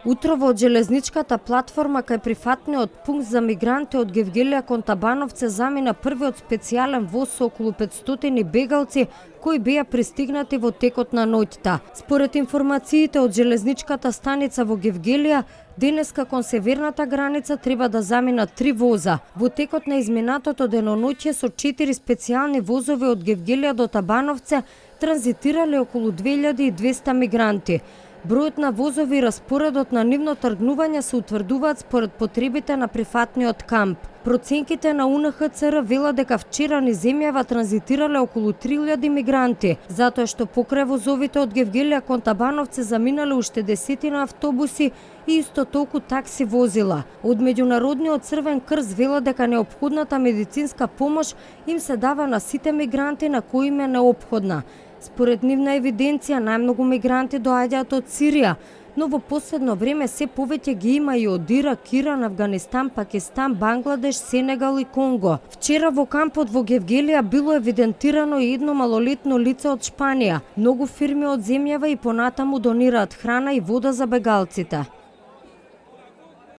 Утрово од железничката платформа кај прифатниот пункт за мигранти од Гевгелија кон Табановце замина првиот специјален воз со околу 500 бегалци кои беа пристигнати во текот на ноќта. Според информациите од железничката станица во Гевгелија, денеска кон северната граница треба да заминат 3 воза. Во текот на изминатото деноноќе со 4 специјални возови од Гевгелија до Табановце транзитирале околу 2200 мигранти. Бројот на возови и распоредот на нивно тргнување се утврдуваат според потребите на прифатниот камп. Проценките на УНХЦР велат дека вчера низ земјава транзитирале околу 3000 мигранти, затоа што покрај возовите од Гевгелија кон Табановце заминале уште десетина автобуси и исто толку такси возила. Од Меѓународниот Црвен крст велат дека неопходната медицинска помош им се дава на сите мигранти на кои им е неопходна. Според нивна евиденција, најмногу мигранти доаѓаат од Сирија, но во последно време се повеќе ги има и од Ирак, Иран, Авганистан, Пакистан, Бангладеш, Сенегал и Конго. Вчера во кампот во Гевгелија било евидентирано и едно малолетно лице од Шпанија. Многу фирми од земјава и понатаму донираат храна и вода за бегалците.